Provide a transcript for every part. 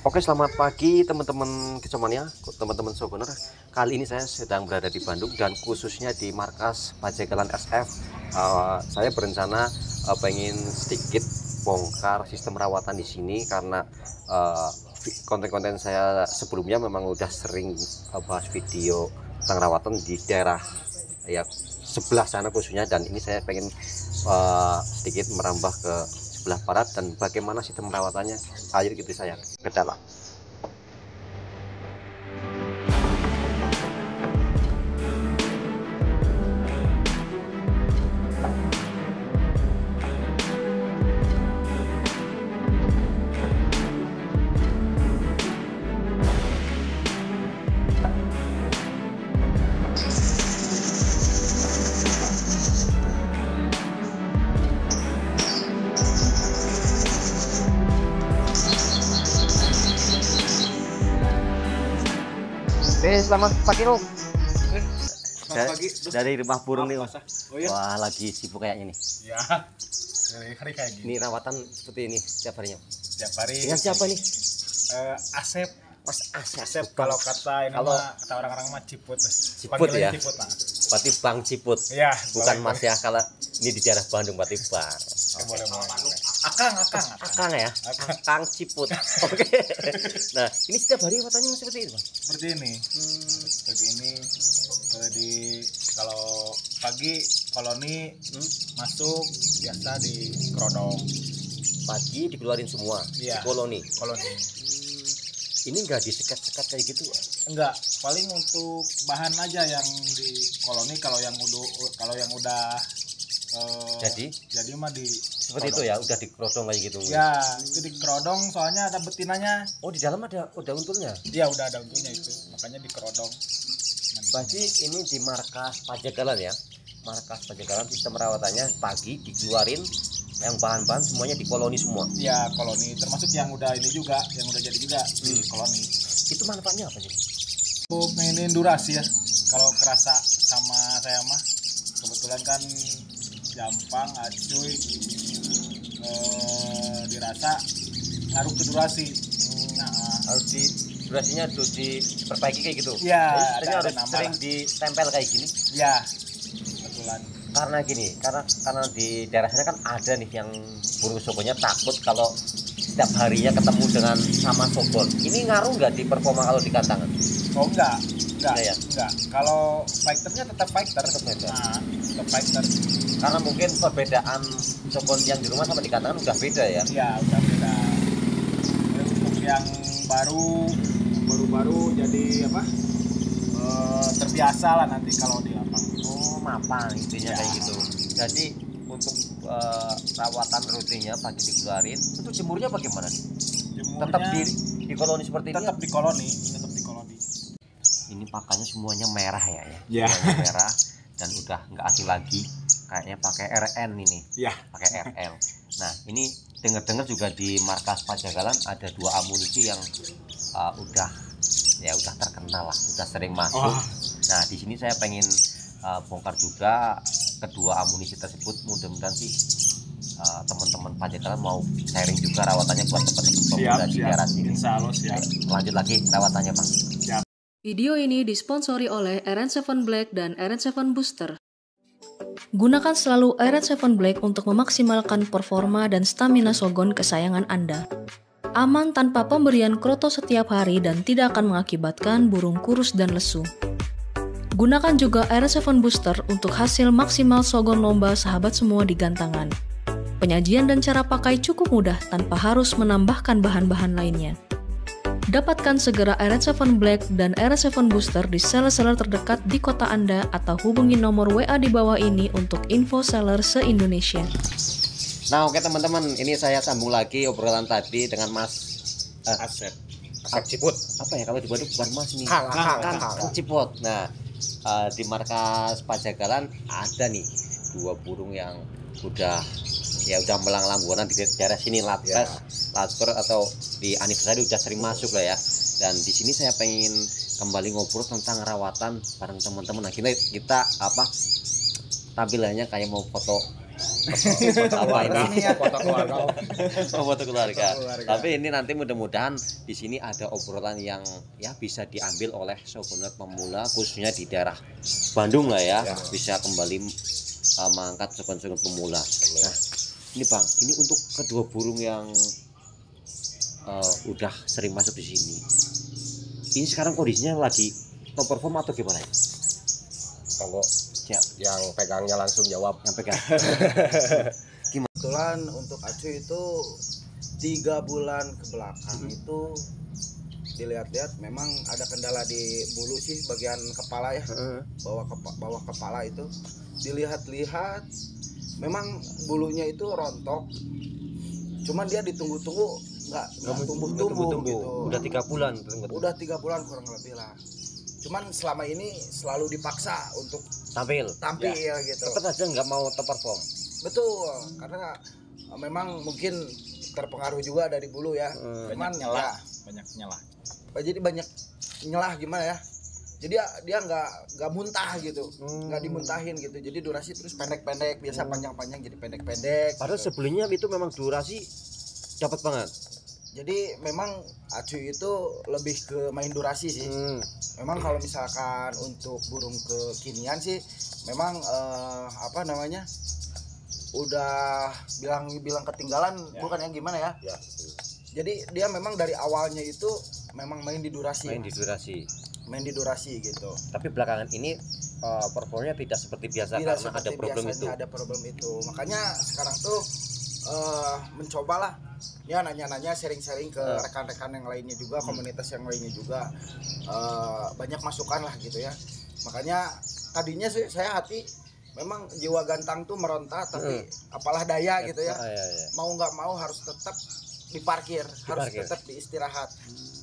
Oke, selamat pagi teman-teman kesemuanya, teman-teman Sogoner. Kali ini saya sedang berada di Bandung dan khususnya di markas Pajegalan SF. Saya berencana pengen sedikit bongkar sistem rawatan di sini karena konten-konten saya sebelumnya memang udah sering bahas video tentang rawatan di daerah ya sebelah sana khususnya, dan ini saya pengen sedikit merambah ke sebelah barat dan bagaimana sistem perawatannya. Ayo ikuti saya ke dalam. Selamat pagi Om. Pagi. Dari rumah burung nih Om. Oh iya. Wah, lagi sibuk kayaknya nih. Ya. Dari hari kayak gini. Ini rawatan seperti ini setiap harinya. Setiap hari. Dengan siapa nih? Asep. Mas Asep. Asep kalau kata ini Kalau kata orang-orang mah Ciput. Ciput ya. Ciput, nah. Berarti Bang Ciput. Iya. Bukan boleh, Mas ya, kalau ini di daerah Bandung berarti Bang. Boleh. Akang. Akang ya? Akang Ciput. Oke. Nah, ini setiap hari rawatannya seperti ini, Bang. Seperti ini. Seperti ini. Kalau pagi koloni masuk biasa di kerodong. Pagi dikeluarin semua Iya. di koloni. Ini enggak disekat-sekat kayak gitu? Enggak, paling untuk bahan aja yang di koloni. Kalau yang udah jadi mah di seperti itu ya, udah dikerodong kayak gitu. ya, itu di kerodong soalnya ada betinanya. Oh, di dalam ada udah untulnya. Iya, udah ada untulnya itu, makanya di kerodong. Berarti ini di markas Pajegalan ya. Markas Pajegalan sistem rawatannya pagi dikeluarin yang bahan-bahan semuanya di koloni semua. Iya, koloni termasuk yang udah ini juga, yang udah jadi juga di koloni. Itu manfaatnya apa sih? Untuk mainin durasi ya. Kalau kerasa sama saya mah kebetulan kan gampang acuy, dirasa ngaruh ke durasi. Harus di durasinya harus diperbaiki kayak gitu. Iya, Jadi harus nama sering lah. ditempel kayak gini. Ya, kebetulan. Karena gini, karena di daerah sana kan ada nih yang burung sogonya takut kalau setiap harinya ketemu dengan sama sogon. Ini ngaruh nggak di performa kalau di kantangan? Oh enggak. Ya? Enggak. Kalau fighternya tetap fighter. Tetap Fighter. Karena mungkin perbedaan sogon yang di rumah sama di kantangan udah beda ya. Ya, udah beda. Untuk yang baru jadi apa? Terbiasa lah nanti kalau di lapang. Oh, mapan intinya Ya. kayak gitu. Jadi untuk rawatan rutinnya pagi dikeluarin, itu jemurnya bagaimana nih? Jemurnya Tetap di koloni seperti ini? tetap di koloni. Ini pakannya semuanya merah ya. Ya. Semuanya merah dan udah nggak asli lagi. Kayaknya pakai RN ini. Ya. Pakai RL. Nah, ini dengar-dengar juga di markas Pajegalan ada 2 amunisi yang udah terkenal lah, udah sering masuk. Oh. Nah, di sini saya pengen bongkar juga kedua amunisi tersebut. Mudah-mudahan sih teman-teman Pajegalan mau sharing juga rawatannya buat teman-teman pemuda di daerah sini. Insya Allah siap. Lanjut lagi rawatannya, Bang. Video ini disponsori oleh RN7 Black dan RN7 Booster. Gunakan selalu RN7 Black untuk memaksimalkan performa dan stamina sogon kesayangan Anda. Aman tanpa pemberian kroto setiap hari dan tidak akan mengakibatkan burung kurus dan lesu. Gunakan juga RN7 Booster untuk hasil maksimal sogon lomba sahabat semua di gantangan. Penyajian dan cara pakai cukup mudah tanpa harus menambahkan bahan-bahan lainnya. Dapatkan segera RN7 Black dan RN7 Booster di seller-seller terdekat di kota Anda atau hubungi nomor WA di bawah ini untuk info seller se-Indonesia. Nah, oke teman-teman, ini saya sambung lagi obrolan tadi dengan Mas Asep Ciput. apa ya, kalau di Bandung bukan Mas nih, Kang Ciput. Nah, di markas Pajegalan ada nih 2 burung yang udah melanglang buana di daerah sini, latkor atau di anniversary udah sering masuk lah ya. Dan di sini saya pengen kembali ngobrol tentang rawatan bareng teman-teman. Nah, kita tampilannya kayak mau foto apa ini? Foto keluarga. Oh, foto keluarga. Foto keluarga. Tapi ini nanti mudah-mudahan di sini ada obrolan yang ya bisa diambil oleh sogoner pemula khususnya di daerah Bandung lah ya, Ya. bisa kembali mengangkat sogon-sogon pemula. Nah, ini Bang, ini untuk kedua burung yang udah sering masuk di sini. Ini sekarang kondisinya lagi top perform atau gimana ya? Monggo Siap, yang pegangnya langsung jawab. yang pegang. Kebetulan untuk Acu itu 3 bulan ke belakang itu dilihat-lihat memang ada kendala di bulu sih bagian kepala ya, bawah kepala itu dilihat-lihat memang bulunya itu rontok, cuman dia ditunggu-tunggu nggak tumbuh-tumbuh gitu. Udah 3 bulan. Udah 3 bulan kurang lebih lah. Cuman selama ini selalu dipaksa untuk Tampil. gitu. Tetap aja nggak mau top perform. Betul, karena memang mungkin terpengaruh juga dari bulu ya. Cuman Nyala, banyak nyala. jadi banyak nyelah gimana ya. Jadi dia nggak muntah gitu, nggak dimuntahin gitu. Jadi durasi terus pendek-pendek, biasa panjang-panjang jadi pendek-pendek. Padahal gitu. sebelumnya itu memang durasi dapat banget. Jadi memang Acu itu lebih ke main durasi sih. Memang kalau misalkan untuk burung kekinian sih, memang apa namanya, udah bilang ketinggalan, Ya. bukan yang gimana ya. Ya. Jadi dia memang dari awalnya itu memang main di durasi, Main di durasi. gitu. Tapi belakangan ini performnya tidak seperti biasa Tidak karena ada seperti problem itu. biasanya ada problem itu. Makanya sekarang tuh mencobalah ya nanya-nanya, sharing-sharing ke rekan-rekan yang lainnya juga, komunitas yang lainnya juga, banyak masukan lah gitu ya. Makanya tadinya sih saya hati memang jiwa gantang tuh meronta, tapi apalah daya gitu ya. Iya. Mau nggak mau harus tetap diparkir, harus Diparkir. tetap diistirahat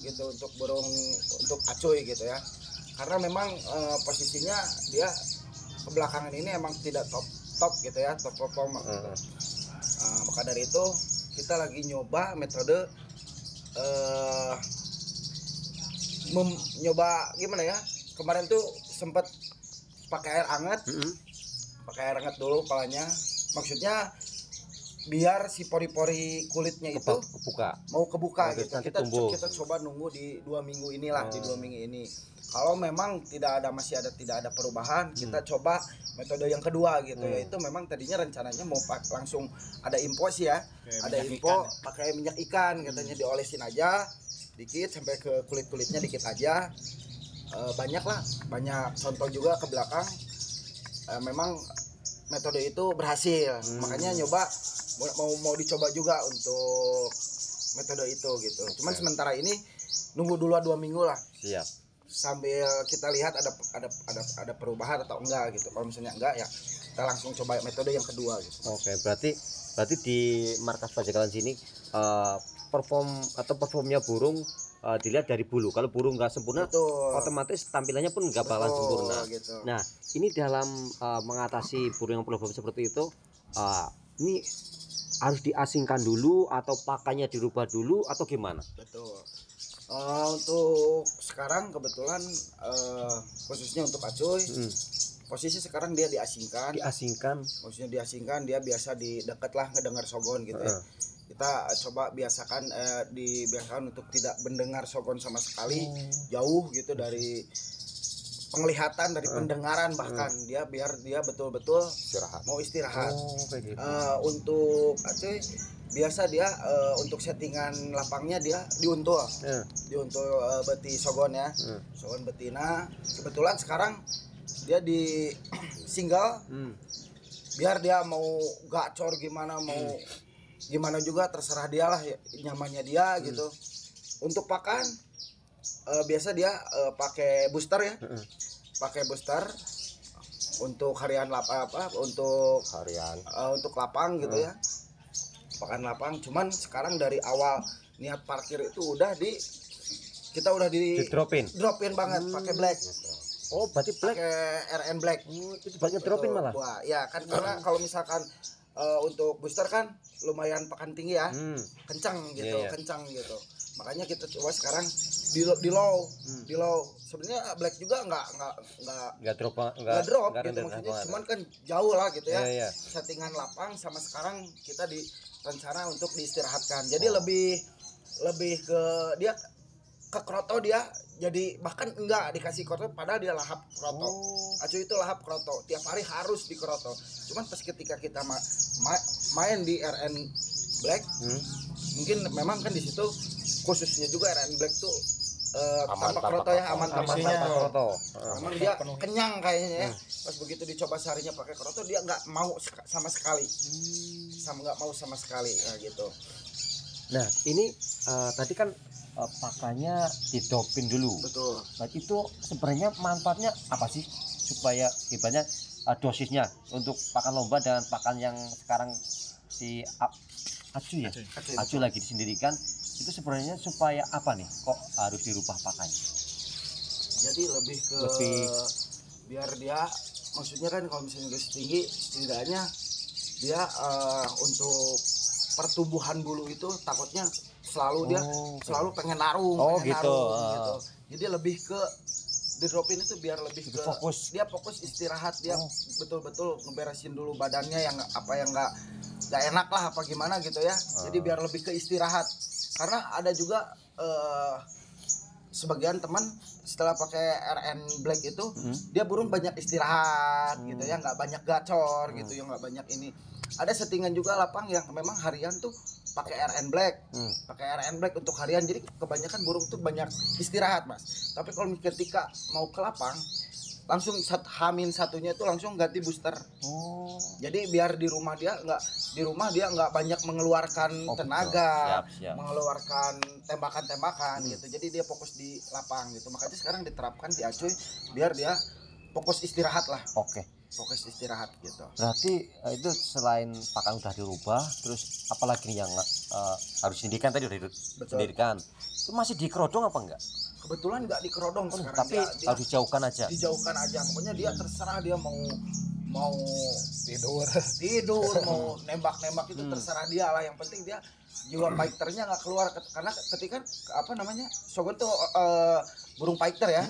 gitu untuk burung, untuk Acuy gitu ya. Karena memang posisinya dia kebelakangan ini emang tidak top gitu ya, top perform gitu. Maka dari itu kita lagi nyoba metode nyoba gimana ya, kemarin tuh sempat pakai air hangat, dulu kepalanya, maksudnya biar si pori-pori kulitnya itu Kebuka. mau kebuka Nanti gitu. tumbuh. Kita coba nunggu di 2 minggu inilah, di 2 minggu ini. Kalau memang tidak ada perubahan, kita coba metode yang kedua gitu, yaitu memang tadinya rencananya mau langsung ada info sih ya, ada minyak info pakai minyak ikan katanya, diolesin aja dikit sampai ke kulit-kulitnya dikit aja. Banyak contoh juga ke belakang, memang metode itu berhasil. Makanya nyoba mau dicoba juga untuk metode itu gitu. Cuman sementara ini nunggu dulu 2 minggu lah, Siap. sambil kita lihat ada perubahan atau enggak gitu. Kalau misalnya enggak ya kita langsung coba metode yang kedua gitu. Oke, berarti di markas Pajekalan sini performnya burung dilihat dari bulu. Kalau burung nggak sempurna, Betul. otomatis tampilannya pun nggak bakalan sempurna. Gitu. Nah, ini dalam mengatasi burung yang problem seperti itu, ini harus diasingkan dulu atau pakannya dirubah dulu atau gimana? Betul. Untuk sekarang kebetulan khususnya untuk Acuy, posisi sekarang dia diasingkan. Maksudnya diasingkan, dia biasa di dekat lah ngedengar sogon gitu ya. Kita coba dibiasakan untuk tidak mendengar sogon sama sekali, jauh gitu dari penglihatan, dari pendengaran, bahkan biar dia betul-betul mau istirahat. Kayak gitu. Untuk Acuy biasa dia untuk settingan lapangnya dia diuntul beti sogon ya, sogon betina. Kebetulan sekarang dia di single, biar dia mau gacor gimana, mau gimana juga terserah dia lah, nyamannya dia gitu. Untuk pakan biasa dia pakai booster ya, pakai booster untuk harian untuk lapang gitu ya, pakan lapang. Cuman sekarang dari awal niat parkir itu kita udah di dropin banget pakai black. Oh, berarti black. Pakai RN black. Itu banyak dropin malah. Wah, ya kan, karena kalau misalkan untuk booster kan lumayan pakan tinggi ya, kencang gitu, Iya. kencang gitu. Makanya kita coba sekarang di low. Sebenarnya black juga Nggak drop nggak gitu maksudnya, cuman kan jauh lah gitu ya. Iya. Settingan lapang sama sekarang kita di rencana untuk diistirahatkan. Jadi lebih ke dia ke kroto, dia jadi bahkan enggak dikasih kroto padahal dia lahap kroto. Acuy itu lahap kroto, tiap hari harus di kroto. Cuman pas ketika kita main di RN Black, mungkin memang kan di situ khususnya juga RN Black tuh tanpa kroto ya, aman tanpa kroto. Memang dia kenyang kayaknya ya. Pas begitu dicoba seharinya pakai kroto, dia nggak mau sama sekali, nggak mau sama sekali gitu. Nah ini tadi kan pakannya didopin dulu. Betul. Nah itu sebenarnya manfaatnya apa sih supaya ibaratnya dosisnya untuk pakan lomba dan pakan yang sekarang si acu ya, acu lagi disendirikan, itu sebenarnya supaya apa nih kok harus dirubah pakannya? Jadi lebih biar dia, maksudnya kan kalau misalnya dosis tinggi, setidaknya dia untuk pertumbuhan bulu itu takutnya selalu dia selalu pengen narung, gitu. Jadi lebih ke di dropin itu biar lebih ke fokus. Dia fokus istirahat, dia betul-betul ngeberesin dulu badannya yang apa yang nggak enak lah apa gimana gitu ya. Jadi biar lebih ke istirahat. Karena ada juga sebagian teman setelah pakai RN Black itu dia burung banyak istirahat gitu ya, nggak banyak gacor gitu ya, nggak banyak ini. Ada settingan juga lapang yang memang harian tuh pakai RN Black, untuk harian. Jadi kebanyakan burung tuh banyak istirahat Mas. Tapi kalau ketika mau ke lapang, langsung H-1 itu langsung ganti booster. Jadi biar di rumah dia nggak banyak mengeluarkan tenaga, mengeluarkan tembakan gitu. Jadi dia fokus di lapang gitu. Makanya sekarang diterapkan di Acuy biar dia fokus istirahat lah. Fokus istirahat gitu. Berarti itu selain pakan udah dirubah, terus apalagi nih yang harus disendirikan tadi udah disendirikan. Itu masih dikerodong apa enggak? Kebetulan nggak dikerodong sekarang. Tapi dia harus dijauhkan aja. Dijauhkan aja. Pokoknya dia terserah dia mau tidur, mau nembak itu terserah dia lah. Yang penting dia jiwa fighternya nggak keluar, karena ketika apa namanya Shogun tuh burung fighter ya.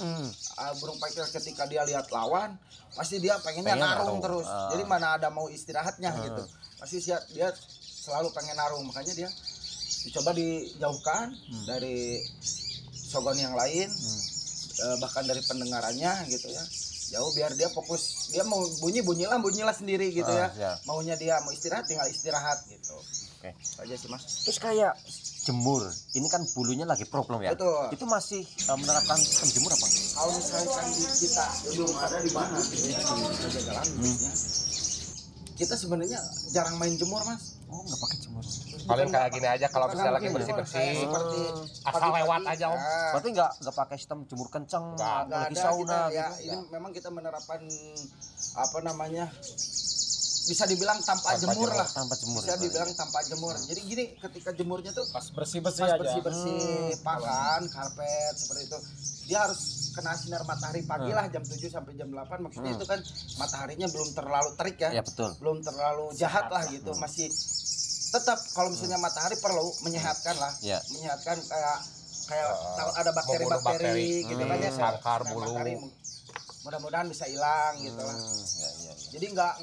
Burung fighter ketika dia lihat lawan pasti dia pengennya narung terus. Jadi mana ada mau istirahatnya gitu. Pasti dia selalu pengen narung. Makanya dia dicoba dijauhkan dari Shogun yang lain, bahkan dari pendengarannya gitu ya. Jauh biar dia fokus, dia mau bunyilah sendiri gitu ya. Maunya dia mau istirahat tinggal istirahat gitu. Saja sih Mas. Terus kayak jemur, ini kan bulunya lagi problem ya. Betul. Itu masih menerapkan penjemur apa? Kalau misalkan kita belum ada di mana gitu ya, di jalan ya. Kita sebenarnya jarang main jemur Mas. Nggak pakai jemur. Paling kayak gini aja kalau misalnya lagi bersih-bersih, seperti asal lewat aja Om. Berarti nggak pakai sistem jemur kencang, lagi sauna kita, ya, gitu. ini memang kita menerapkan apa namanya, bisa dibilang tanpa jemur lah. Tanpa jemur. Bisa dibilang tanpa jemur. Jadi gini, ketika jemurnya tuh Pas bersih-bersih aja. bersih-bersih, pakan, karpet seperti itu. Dia harus kena sinar matahari pagi lah jam 7 sampai jam 8. Maksudnya itu kan mataharinya belum terlalu terik ya. Ya betul. Belum terlalu jahat lah gitu. Masih tetap kalau misalnya matahari perlu menyehatkan lah. Menyehatkan kayak ada bakteri-bakteri gitu kan ya. Sangkar bulu. Mudah-mudahan bisa hilang gitu lah. Jadi nggak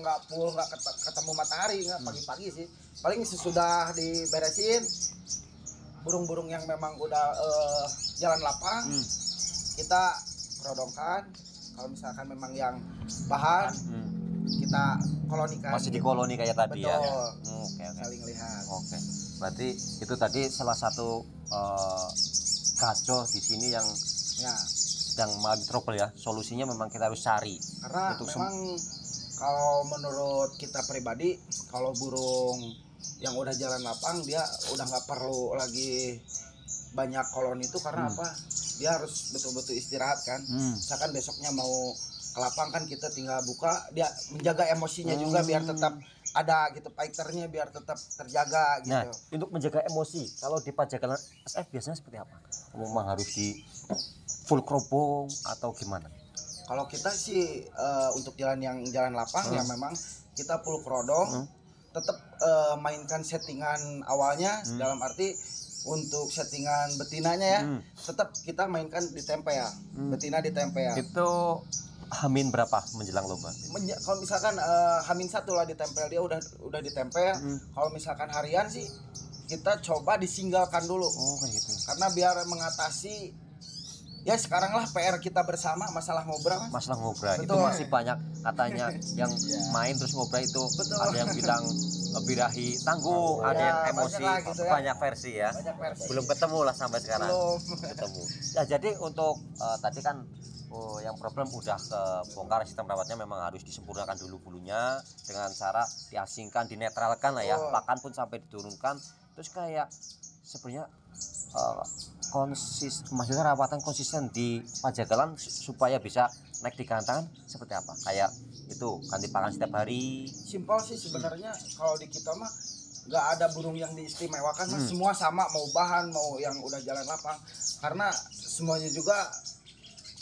ketemu matahari, nggak pagi-pagi sih. Paling sesudah diberesin burung-burung yang memang udah jalan lapang, kita kerodongkan. Kalau misalkan memang yang bahan, kita kolonikan. Masih di koloni kayak tadi. Betul. Ya. Saling lihat. Berarti itu tadi salah satu kacau di sini yang sedang mengalami trouble ya. Solusinya memang kita harus cari. Karena memang kalau menurut kita pribadi, kalau burung yang udah jalan lapang dia udah nggak perlu lagi banyak koloni itu. Karena apa? Dia harus betul-betul istirahat kan. Misalkan besoknya mau ke lapang kan kita tinggal buka, dia menjaga emosinya juga biar tetap ada gitu, fighternya biar tetap terjaga gitu. Nah, untuk menjaga emosi, kalau di Pajagalan SF biasanya seperti apa? Memang harus di full kerobong atau gimana? Kalau kita sih untuk jalan lapang ya memang kita full kerodong, tetap mainkan settingan awalnya dalam arti untuk settingan betinanya ya, tetap kita mainkan di tempe ya. Betina di tempe ya. Itu Hamin berapa menjelang lomba? Kalau misalkan H-1 lah ditempel, dia udah ditempel. Kalau misalkan harian sih kita coba disinggalkan dulu. Oh kayak gitu. Karena biar mengatasi ya sekarang lah PR kita bersama masalah ngobrol. Masalah ngobrol itu Betul. masih banyak katanya yang main terus ngobrol itu. Betul. Ada yang bilang birahi tangguh, ada yang Ya, emosi, banyak lah gitu ya. banyak versi ya. Banyak versi. Belum ketemu lah sampai sekarang. Belum. Ketemu. Ya jadi untuk tadi kan yang problem udah kebongkar, sistem rawatnya memang harus disempurnakan dulu bulunya dengan cara diasingkan, dinetralkan lah ya. Pakan pun sampai diturunkan. Terus kayak sebenarnya maksudnya rawatan konsisten di Pajagalan supaya bisa naik di gantangan seperti apa? Kayak itu ganti pakan setiap hari. Simpel sih sebenarnya, kalau di kita mah nggak ada burung yang diistimewakan, mas. Semua sama, mau bahan mau yang udah jalan lapang, karena semuanya juga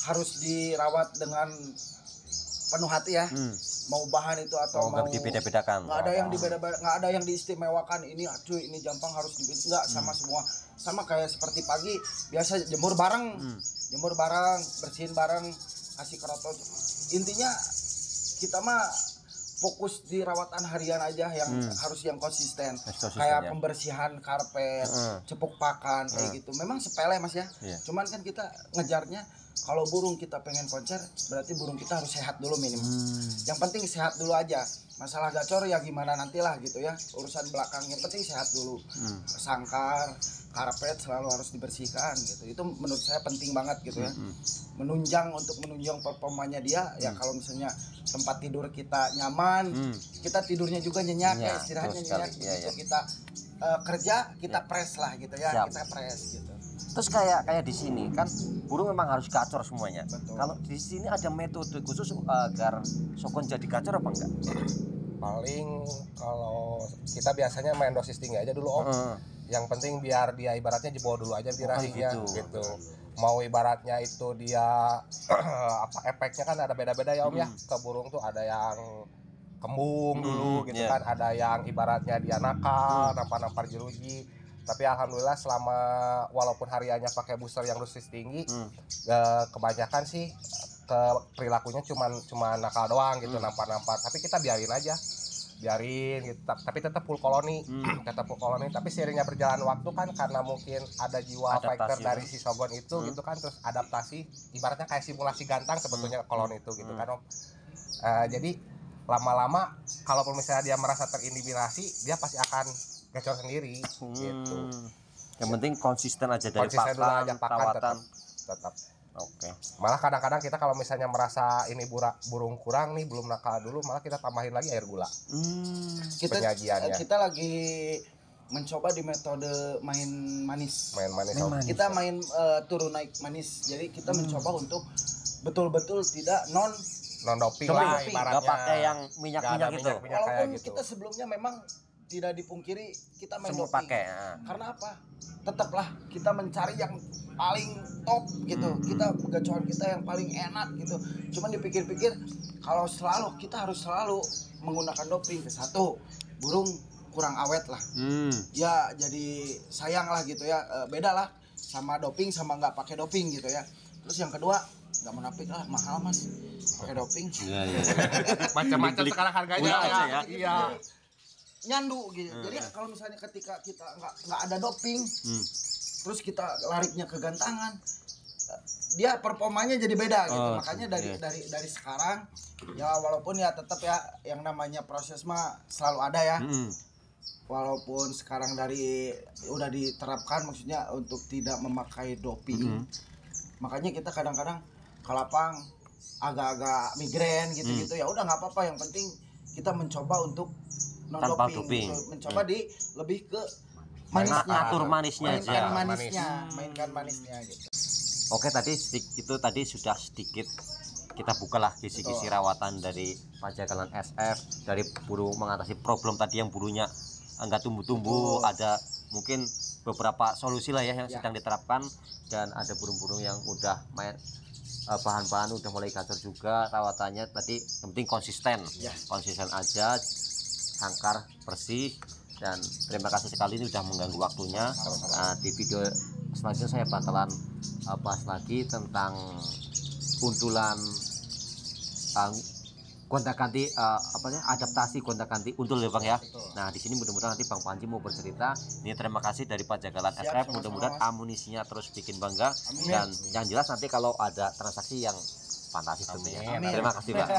harus dirawat dengan penuh hati ya. Mau bahan itu atau mau dibeda-bedakan. Nggak ada yang nggak ada yang diistimewakan, ini aduh ini Jampang harus nggak, sama semua sama. Kayak seperti pagi biasa jemur bareng, bersihin bareng, kasih keroto. Intinya kita mah fokus di rawatan harian aja yang harus yang konsisten. Kayak pembersihan karpet, cepuk pakan kayak gitu. Memang sepele mas ya. Cuman kan kita ngejarnya, kalau burung kita pengen konser berarti burung kita harus sehat dulu minimal. Yang penting sehat dulu aja. Masalah gacor ya gimana nantilah gitu ya, urusan belakang. Yang penting sehat dulu. Sangkar, karpet selalu harus dibersihkan gitu. Itu menurut saya penting banget gitu ya. Menunjang performanya dia ya. Kalau misalnya tempat tidur kita nyaman, kita tidurnya juga nyenyak ya, istirahatnya nyenyak gitu. Kita kerja kita press lah gitu ya. Siap. Kita press gitu. Terus kayak di sini kan burung memang harus gacor semuanya. Betul. Kalau di sini ada metode khusus agar sokon jadi gacor apa enggak? Paling kalau kita biasanya main dosis tinggi aja dulu om. Yang penting biar dia ibaratnya jebol dulu aja birahinya gitu. Mau ibaratnya itu dia apa efeknya kan ada beda-beda ya om ya. Ke burung tuh ada yang kembung dulu gitu kan, ada yang ibaratnya dia nakal, nampar-nampar jeruji. Tapi alhamdulillah selama walaupun hariannya pakai booster yang dosis tinggi, kebanyakan sih perilakunya cuma nakal doang gitu, nampar-nampar. Tapi kita biarin aja, gitu. Tapi tetap full koloni, Tapi seiringnya berjalan waktu kan, karena mungkin ada jiwa fighter dari si Sogon itu gitu kan, terus adaptasi, ibaratnya kayak simulasi gantang sebetulnya koloni itu gitu kan om. Jadi lama-lama kalaupun misalnya dia merasa terintimidasi, dia pasti akan gacor sendiri gitu. Yang penting konsisten aja dari Konsisten dulu aja, pakan perawatan. tetap. Oke. Malah kadang-kadang kita kalau misalnya merasa ini burung kurang nih, belum nakal dulu, malah kita tambahin lagi air gula. Penyajiannya. Kita lagi mencoba di metode main manis. Kita main turun naik manis. Jadi kita mencoba untuk betul-betul tidak non doping lah doping. ibaratnya. Nggak pakai yang minyak-minyak gitu. Walaupun gitu. kita sebelumnya memang tidak dipungkiri kita main Semua doping. pakai. Karena apa? Tetaplah kita mencari yang paling top gitu. Kita gacoran kita yang paling enak gitu. Cuman dipikir-pikir, kalau kita harus selalu menggunakan doping, ke satu burung kurang awet lah. Ya jadi sayang lah gitu ya. Beda lah sama doping sama nggak pakai doping gitu ya. Terus yang kedua, nggak menapik lah, mahal mas pakai doping. Macam-macam sekarang harganya ya. Iya. Nyandu gitu. Jadi kalau misalnya ketika kita nggak ada doping, terus kita larinya ke gantangan, dia performanya jadi beda gitu. Makanya dari sekarang ya, walaupun ya tetap ya yang namanya proses mah selalu ada ya. Walaupun sekarang udah diterapkan, maksudnya untuk tidak memakai doping. Makanya kita kadang-kadang ke lapang agak-agak migrain gitu-gitu. Ya udah nggak apa-apa, yang penting kita mencoba untuk non doping. Mencoba lebih ke manisnya. Atur manisnya aja. Mainkan manisnya gitu. Oke, tadi sudah sedikit kita bukalah kisi-kisi rawatan dari Pajagalan SF, dari burung mengatasi problem tadi yang bulunya enggak tumbuh-tumbuh. Ada mungkin beberapa solusi lah ya yang sedang diterapkan, dan ada burung-burung yang udah main bahan-bahan udah mulai gacor juga. Rawatannya tadi yang penting konsisten aja, sangkar bersih, dan terima kasih sekali ini sudah mengganggu waktunya. Di video selanjutnya saya bakalan bahas lagi tentang untulan gonta-ganti adaptasi gonta-ganti untul ya Bang ya. Nah di sini mudah-mudahan nanti Bang Panji mau bercerita. Ini terima kasih dari Pajagalan SF, mudah-mudahan amunisinya terus bikin bangga. Dan yang jelas nanti kalau ada transaksi yang fantastis tentunya. Terima kasih Bang.